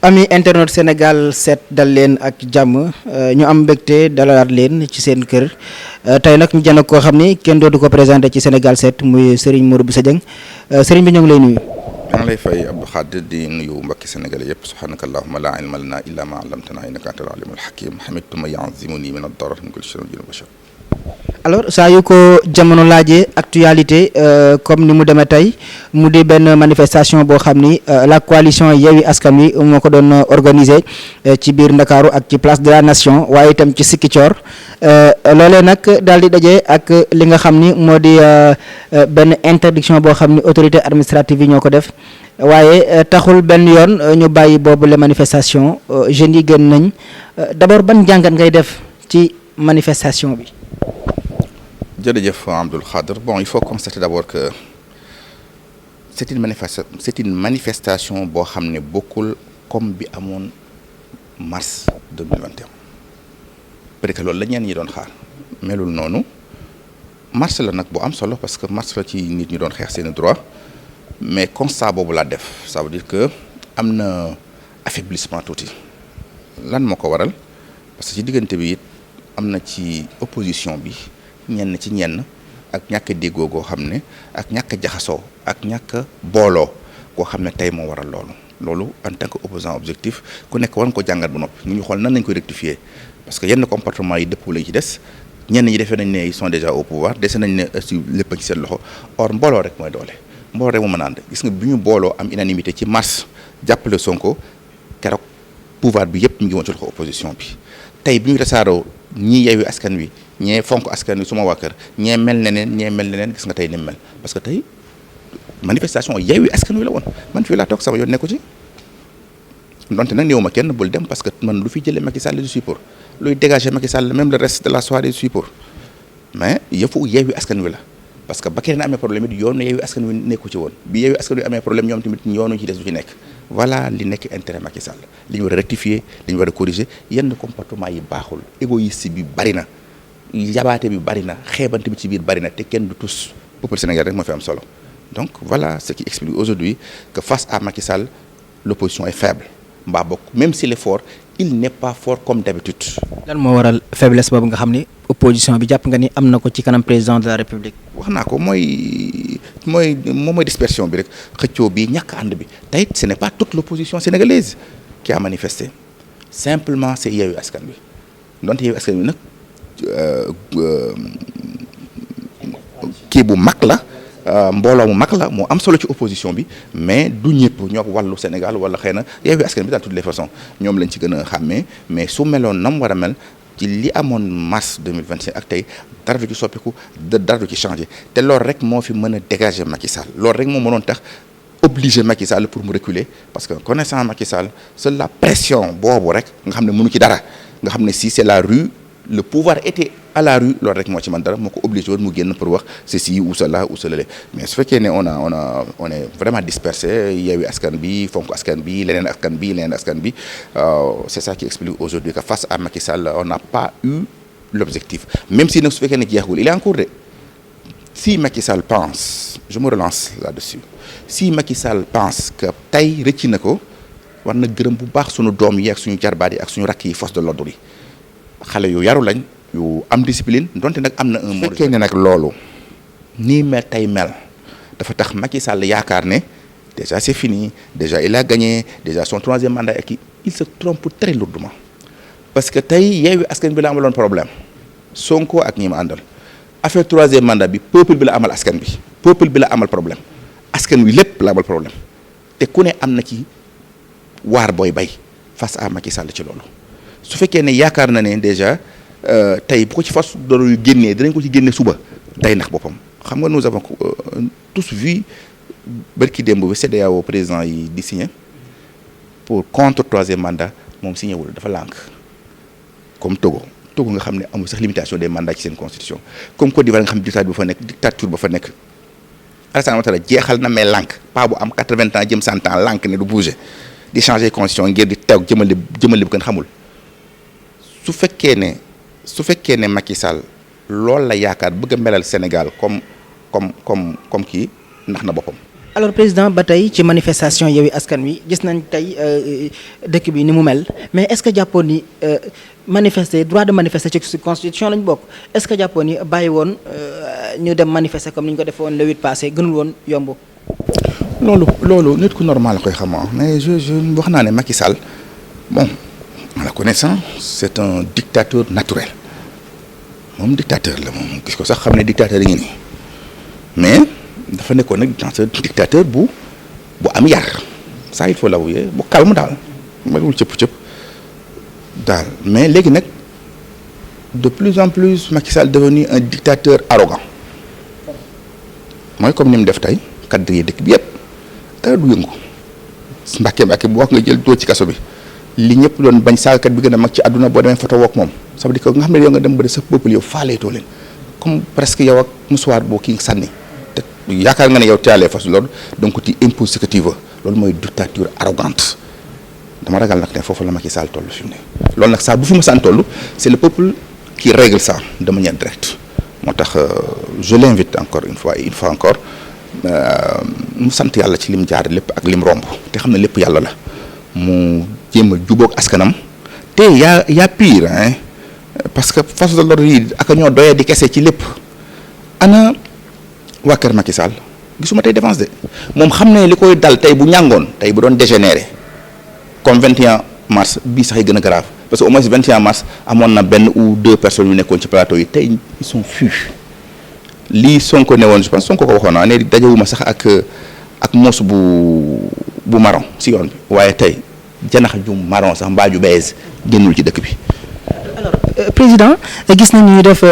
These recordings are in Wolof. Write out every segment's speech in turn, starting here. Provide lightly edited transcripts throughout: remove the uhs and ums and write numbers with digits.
ami internet Sénégal 7 dal leen ak jàmm ñu am mbégte dalalaat leen ci seen kër tey nag ñu jënd koo xam ni kenn dootu ko présenté ci Sénégal 7 muy Serigne Modou Bousso Dieng Serigne bi ñoo ngi lay nuyu. maa ngi lay fay Abdou Khadre di nuyu mbokki Sénégalais yëpp subhanaka allahumma la ilma lana illa ma allamtana innaka antal alimul hakim hamidtu ma ya'zimuni min ad-darar min kulli shay'in wa bashar. alors saa yu ko jamono laajee actualité comme ni mu demee tey mu di benn manifestation boo xam ni la coalition Yewwi Askan Wi moo ko doon organiser ci biir Ndakaaru ak ci place de la Nation waaye itam ci Ziguinchor loolee nag daal di daje ak li nga xam ni moo di benn interdiction boo xam ni autorité administrative yi ñoo ko def waaye taxul benn yoon ñu bàyyi boobu les manifestations jeunes yi gën nañ d'abord ban jàngat ngay def ci manifestation bi. jërëjëf Abdoul Khadre bon il faut constater d'abord que c'est une manifestation boo xam ne bokkul comme bi amoon mars 2021 peut-être que loolu la ñenn ñi doon xaar melul noonu mars la nag bu am solo parce que mars la ci nit ñi doon xeex seeni droit mais constat boobu laa def ça veut dire que am na affaiblissement tuuti lan moo ko waral parce que ci diggante bi it am na ci opposition bi ñenn ci ñenn ak ñàkk a déggoo goo xam ne ak ñàkk a jaxasoo ak ñàkk a booloo goo xam ne tey moo waral loolu en tant que opposant objectif ku nekk war nga ko jàngat ba noppi ñu xool nan nañ koy rectifier parce que yenn comportement yi dëpp lañ ci des ñenn ñi defee nañ ne ils sont déjà au pouvoir dese nañ ne aussi lépp ci seen loxo or mbooloo rek mooy doole mbooloo rek moo mën a ànd gis nga bi ñu booloo am unanimité ci mars jàppale Sonko keroog pouvoir bi yëpp ñu ngi woon ci loxo opposition bi tey bi ñu tasaaroo ñii Yewwi Askan Wi ñee fonk askan wi suma waa kër ñee mel neneen gis nga tey ni mel parce que tey manifestation Yewwi Askan Wi la woon man fii laa toog sama yoon nekku ci donte nag néew ma kenn bul dem parce que man lu fi jëlee Macky Sall je suis pour luy dégager Macky Sall même le reste de la soirée je suis pour mais yëfu Yewwi Askan Wi la parce que ba keneen amee problème it yoonu Yewwi Askan Wi nekku ci woon bi Yewwi Askan Wi amee problème ñoom tamit yoonu ci des du ci nekk voilà li nekk intérêt Macky Sall li ñu war a rectifier li ñu war a corriger yenn comportement yi baaxul égoïste bi bari na yabaate bi bari na xeebante bi ci biir bari na te kenn du tous peuple sénégalais rek moo fi am solo donc voilà ce qui explique aujourd'hui que face à Macky Sall l'opposition est faible mbaa bokk même s'il est fort il n'est pas fort comme d'habitude. lan moo waral faiblesse boobu nga xam ni opposition bi jàpp nga ni am na ko ci kanam président de la république. wax naa ko mooy dispersion bi rek xëccoo bi ñàkk ànd bi tey ce n'est pas toute l'opposition sénégalaise qui a manifesté simplement c'est Yewwi Askan Wi donte Yewwi Askan Wi nag kii bu mag la mbooloo mu mag la moo am solo ci opposition bi mais du ñëpp ñoo wàllu Sénégal wala xëy na Yewwi Askan Wi dans toutes les façons ñoom lañ ci gën a xàmmee mais su meloon nam war a mel ci li amoon mars 2021 ak tey dara du ci soppiku dara du ci changé te loolu rek moo fi mën a dégager Macky Sall loolu rek moo mënoon tax obliger Macky Sall pour mu reculer parce que connaissant Macky Sall c'est la pression boobu rek nga xam ne mënu ci dara nga xam ne si c'est la rue le pouvoir était à la rue loolu rek moo ci man dara moo ko obligé woon mu génn pour wax ceci ou cela ou cela mais su fekkee ne on est vraiment dispersé Yewwi Askan bi fonk askan bi leneen askan bi c'est ça qui explique aujourd'hui que face à Macky Sall on n'a pas eu l'objectif même si nag su fekkee ne jeexagul il est en cours de si Macky Sall pense je me relance là-dessus si Macky Sall pense que tey rëcci na ko war na gërëm bu baax suñu doom yi ak suñu jarbaat yi ak suñu rakk yi force de l'ordre yi xale yu yaru lañ yu am discipline donte nag am na un mot fekkee ne nag loolu nii mel tey mel dafa tax Macky Sall yaakaar ne déjà c'est fini déjà il a gagné déjà son troisième mandat ak il se trompe très lourdement parce que tey Yewwi Askan bi la amaloon problème Sonko ak ñi ma àndal affaire troisième mandat bi peuple bi la amal askan bi peuple bi la amal problème askan wi lépp la amal problème te ku ne am na ci waar booy bay face à Macky Sall ci loolu su fekkee ne yaakaar na ne déjà tey bu ko ci fas doon yu génnee dinañ ko ci génne suba day nax boppam xam nga nous avons tous vu barki démb bi CEDEAO président yi di signé pour contre troisième mandat moom signé wul dafa lànk comme Togo nga xam ne amul sax limitation des mandats ci seen constitution comme Côte d'Ivoire nga xam ne dictature ba fa nekk Alassane Ouattara jeexal na mais lànk pas bu am 80 ans jëm 100 ans lànk ne du bouger di changer constitution ngir di teew jëmale bu kenn xamul su fekkee ne Macky Sall loolu la yaakaar bëgg a melal Sénégal comme kii nax na boppam alors président ba tey ci manifestation Yewwi Askan Wi gis nañ tey dëkk bi ni mu mel mais est-ce que jàppoon ni manifester droit de manifester ci constitution lañ bokk est-ce que jàppoon ni bàyyi woon ñu dem manifester comme ni ñu ko defee woon le 8 passé gënul woon yomb. loolu nit ku normal koy xam mais je wax naa ne Macky Sall bon à la connaissance c'est un dictateur naturel moom dictateur la moom gis ko sax xam ne dictateur yi ngi nii mais. dafa nekkoon nag dans ce dictateur bu am yar ça il faut l'avouer bu calme daal magul cëpp daal mais léegi nag de plus en plus Macky Sall devenu un dictateur arrogant mooy comme ni mu def tey cadre yi dëkk bi yëpp dara du yëngu mbàkke bu wax nga jël doo ci kaso bi li ñëpp doon bañ saagakat bi gën a mag ci àdduna boo demee photo wook moom ça veut dire que nga xam ne yow nga dem ba sa peuple yow faaleetoo leen comme presque yow ak musuwaar boo kii sànni yaakaar nga ne yow taalee fas loolu donc tu imposes ce que tu veux loolu mooy dictature arrogante dama ragal nag ne foofu la Macky Sall toll fi mu ne loolu nag saa bu fi ma saan toll c'est le peuple qui règle ça de manière directe moo tax je l'invite encore une fois encore mu sant yàlla ci lim jaar lépp ak lim romb te xam ne lépp yàlla la mu jéem a jubóog askanam te yaa pire hein parce que force de l'ordre yi ak ñoo doyee di kese ci lépp ana waa kër Macky Sall gisuma tey défense de moom xam ne li koy dal tey bu ñàngoon tey bu doon dégénéré comme 21 mars bii sax yi gën a grave parce que au moins 21 mars amoon na benn ou deux personnes yu nekkoon ci plateau yi tey ils sont fus lii Sonko ne woon je pense Sonko ko waxoon naa ne dajewuma sax ak moos bu marron si yoon bi waaye tey janax ju marron sax mbaa ju bees génnul ci dëkk bi. alors président gis nañu ñu def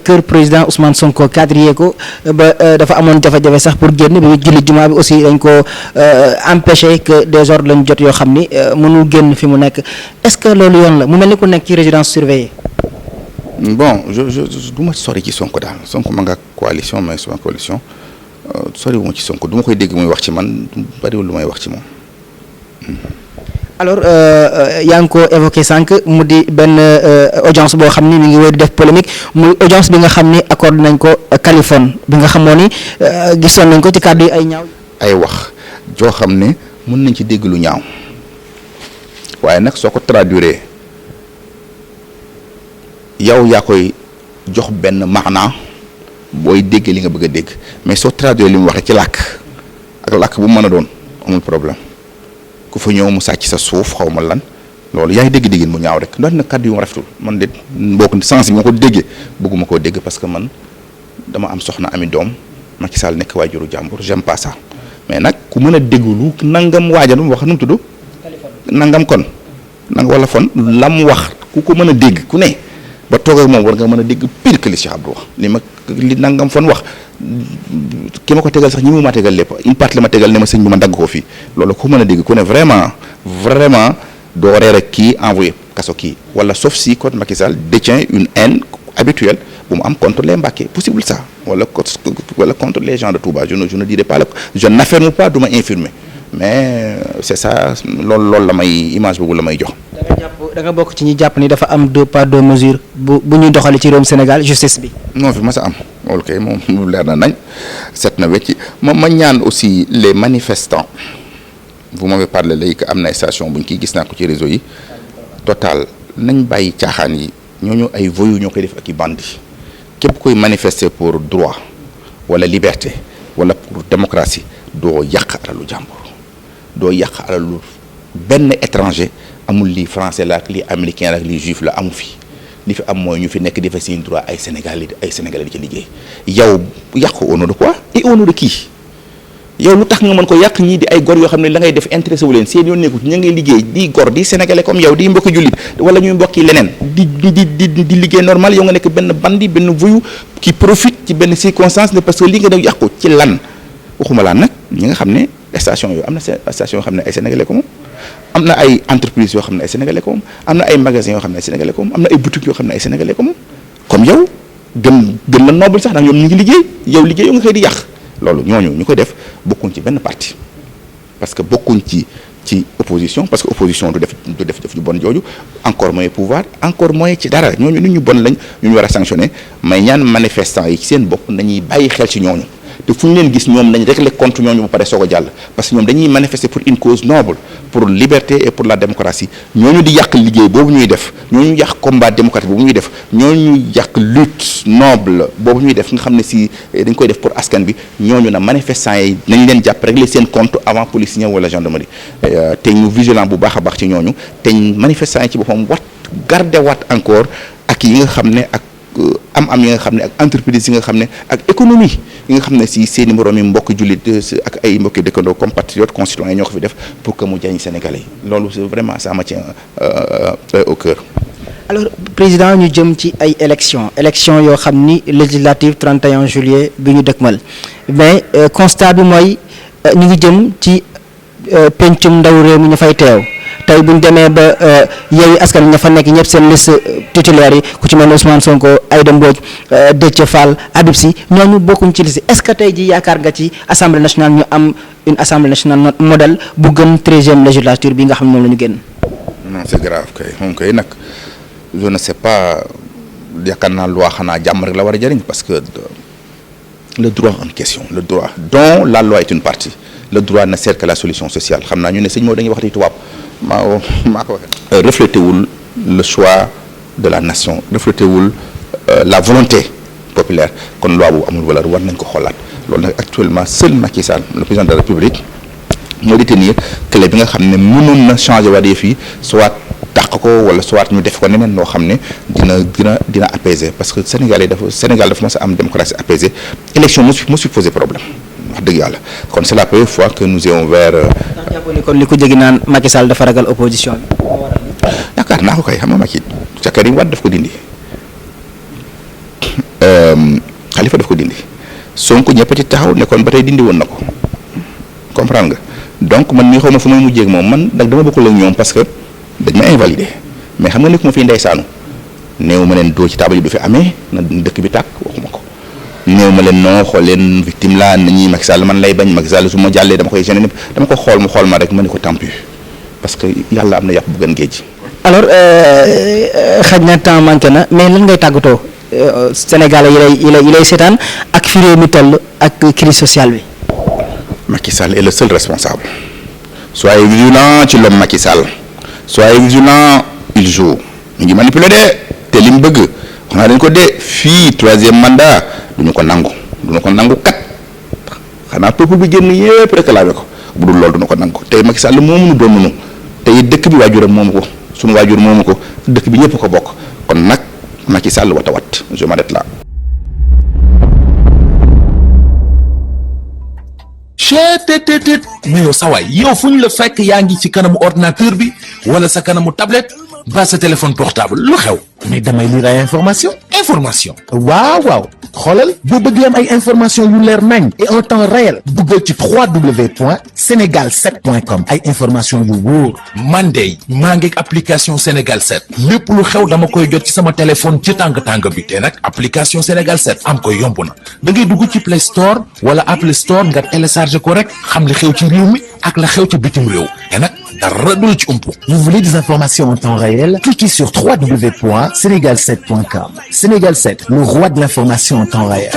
kër président Ousmane Sonko quadrillé ko ba dafa amoon jafe-jafe sax pour génn bi julli jumaa bi aussi dañ ko empêché que des ordres lañ jot yoo xam ni mënul génn fi mu nekk est-ce que loolu yoon la mu mel ni ku nekk ci résidence surveillée. bon je du ma sori ci Sonko daal Sonko ma nga coalition mais suma coalition sori wu ma ci Sonko du ma koy dégg muy wax ci man bariwul lu may wax ci moom. alors yaa ngi ko évoqué sànq mu di benn audience boo xam ni mi ngi wéy di def polémique muy audience bi nga xam ni accordé nañ ko Kaliphone bi nga xamoon ni gisoon nañ ko ci kàddu yi ay ñaaw. ay wax joo xam ne mën nañ ci dégg lu ñaaw waaye nag soo ko traduire yow yaa koy jox benn maanaa booy dégg li nga bëgg a dégg mais soo traduire li mu wax ci làkk ak làkk bu mën a doon amul problème. ku fa ñëw mu sàcc sa suuf xaw ma lan loolu yaa ngi dégg-déggin mu ñaaw rek ndax nag kàddu yu ma rafetul man de mbokk sens bi ma ko déggee bëgguma koo dégg parce que man dama am soxna ami doom Macky Sall nekk waajuru jàmbur j'aime pas ça mais nag ku mën a déglu nangam waajanum wax nu mu tudd nangam kon nanga wala fon lam wax ku ko mën a dégg ku ne ba toog ak moom war nga mën a dégg pire que li Cheikh Abdou wax li nangam fon wax ki ma ko tegal sax ñi mu ma tegal lépp une partie la ma tegal ne ma sëñ bi ma dagg ko fii loolu ku mën a dégg ku ne vraiment doo reer ak kii envoyé kaso kii wala sauf si kon Macky Sall détient une haine habituelle bu mu am contre les Mbacké possible ça wala contre les gens de Touba je ne dirai pas je n'affirme pas du ma infirmer mais c'est ça loolu la may image boobu la may jox. da nga bokk ci ñi jàpp ni dafa am deux poids deux mesures bu ñuy doxale ci réewum Sénégal justice bi. non fi ma sa am loolu kay moom leer na nañ set na wecci ma ñaan aussi les manifestants vous m'avez parlé léegi que am na station buñ kii gis naa ko ci réseau yi total nañ bàyyi caaxaan yi ñooñu ay voyous ñoo koy def ak i bandi képp koy manifester pour droit wala liberté wala pour démocratie doo yàq alalu jàmbur doo yàq alalu benn étranger amul lii français la ak lii américain la ak lii juif la amu fi li fi am mooy ñu fi nekk di fa seen droit ay sénégalais di ci liggéey yow yàq au nom de quoi et au nom de qui yow lu tax nga mën ko yàq ñii di ay gor yoo xam ne la ngay def intéressé wu leen seen yoon nekku ña ngay liggéey di gor di sénégalais comme yow di mbokki jullit wala ñuy mbokki leneen di liggéey normal yow nga nekk benn bandi benn voyou qui profite ci benn circonstance ne parce que li nga def yàqu ci lan waxuma laa nag ñi nga xam ne station yooyu am na station yoo xam ne ay sénégalais ko moom am na ay entreprises yoo xam ne ay sénégalais ko moom am na ay magasins yoo xam ne ay sénégalais ko moom am na ay boutiques yoo xam ne ay sénégalais ko moom comme yow gën la noble sax ndax ñoom ñu ngi liggéey yow liggéey yoo nga xëy di yàq loolu ñooñu ñu koy def bokkuñ ci benn parti parce que bokkuñ ci opposition parce que opposition du def ju bon jooju encore moins pouvoir encore moins ci dara ñooñu nit ñu bon lañ ñu war a sanctionner may ñaan manifestants yi ci seen bopp nañuy bàyyi xel ci ñooñu te fu ñu leen gis ñoom nañ régler compte ñooñu ba pare soog a jàll parce que ñoom dañuy manifester pour une cause noble pour liberté et pour la démocratie ñooñu di yàq liggéey boobu ñuy def ñooñu yàq combat démocratique boobu ñuy def ñooñu yàq lutte noble boobu ñuy def nga xam ne si dañ koy def pour askan bi ñooñu na manifestants yi nañ leen jàpp régler seen compte avant police ñëw wala gendarmerie te ñu vigilant bu baax a baax ci ñooñu te manifestants yi ci boppam garder waat encore ak yi nga xam ne ak am yi nga xam ne ak entreprise yi nga xam ne ak économie yi nga xam ne si seeni moroom yi mbokk jullit ak ay mbokki dëkkandoo compatriotes concitoyens ñoo ko fi def pour que mu jariñ Sénégalais yi loolu c'est vraiment ça me tient au cœur. alors président ñu jëm ci ay élections yoo xam ni législative 31 juillet bi ñu dëkkmal mais constat bi mooy ñu ngi jëm ci pencum ndaw réew mi ñu fay teew. tey bu ñu demee ba Yewwi Askan Wi ña fa nekk ñëpp seen liste titulaire yi ku ci mel ne Ousmane Sonko Aïda Mbodj Déthié Fall Habib Sy ñooñu bokkuñ ci liste est-ce que tey ji yaakaar nga ci assemblée nationale ñu am une assemblée nationale modèle bu gën 13e législature bi nga xam ne moom la ñu génn. non c'est grave kay moom kay nag je ne sais pas yaakaar naa loi xanaa jàmm rek la war a jëriñ parce que le droit en question le droit dont la loi est une partie le droit ne sert que la solution sociale xam naa ñu ne sëñ moo dañuy wax di tubaab maa ko waxee reflété wul le choix de la nation reflété wul la volonté populaire kon loi boobu amul valeur war nañ ko xoolaat loolu nag actuellement seul Macky Sall le président de la République moo détenir clé bi nga xam ne mënoon na changer waa yëf yi soit dàq ko wala soit ñu def ko neneen loo xam ne dina apaiser parce que Sénégal dafa mos a am démocratie apaisée élection mosu poser problème wax dëgg yàlla kon c'est la première fois que nous ayons vers. ndax jàpp ni kon li ko jéggi naan Macky Sall dafa ragal opposition bi. yaakaar naa ko kay xam nga Macky ca Karim Wade daf ko dindi Khalifa daf ko dindi Sonko ñëpp ci taxaw ne kon ba tey dindi woon na ko comprendre nga donc man mii xaw ma fu may mujjee ak moom man nag dama bokkul ak ñoom parce que dañ ma invalidé mais xam nga ni ku ma fiy ndeysaanu néew ma leen doo ci taabal yi du fi amee na dëkk bi tàkk waxuma ko. néew ma leen non xool leen victime la nañuy Macky Sall man lay bañ Macky Sall su ma jàllee dama koy gêner ñëpp dama ko xool mu xool ma rek ma ne ko tant pis parce que yàlla am na yàpp bu gën géej. alors xaj na temps manqué na mais lan ngay tàggatoo Sénégalais yi lay seetaan ak fi réew mi toll ak crise sociale bi. Macky Sall est le seul responsable soyez vigilant ci l'homme Macky Sall soyez vigilant il joue ñu ngi manipuler de te li mu bëgg wax naa dañ ko de fii 3e mandat. duñu ko nangu kat xanaa peuple bi génn yépp réclamé ko bu dul loolu duñu ko nangu tey Macky Sall moomu nu doon nu tey dëkk bi waajuram moomu ko sunu waajur moomu ko dëkk bi ñëpp ko bokk kon nag Macky Sall wat je m'arrête là. cheetetetet mais yow sawaay yow fu ñu la fekk yaa ngi ci kanamu ordinateur bi wala sa kanamu tablette ba sa téléphone portable lu xew mais damay lire ay information waaw xoolal boo bëgg am ay information yu leer nañ et en temps réel duggal ci www.senegal7.com ay information yu wóor man de maa ngi application Sénégal 7 lépp lu xew dama koy jot ci sama téléphone ci tàng bi te nag application Sénégal 7 am ko yomb na da ngay dugg ci Play Store wala Apple Store nga télécharger ko rek xam li xew ci réew mi ak la xew ci bitim réew te nag dara du la ci umpu. Vous voulez des informations en temps réel? Cliquez sur www.senegal7.com. Sénégal 7, le roi de l'information en temps réel.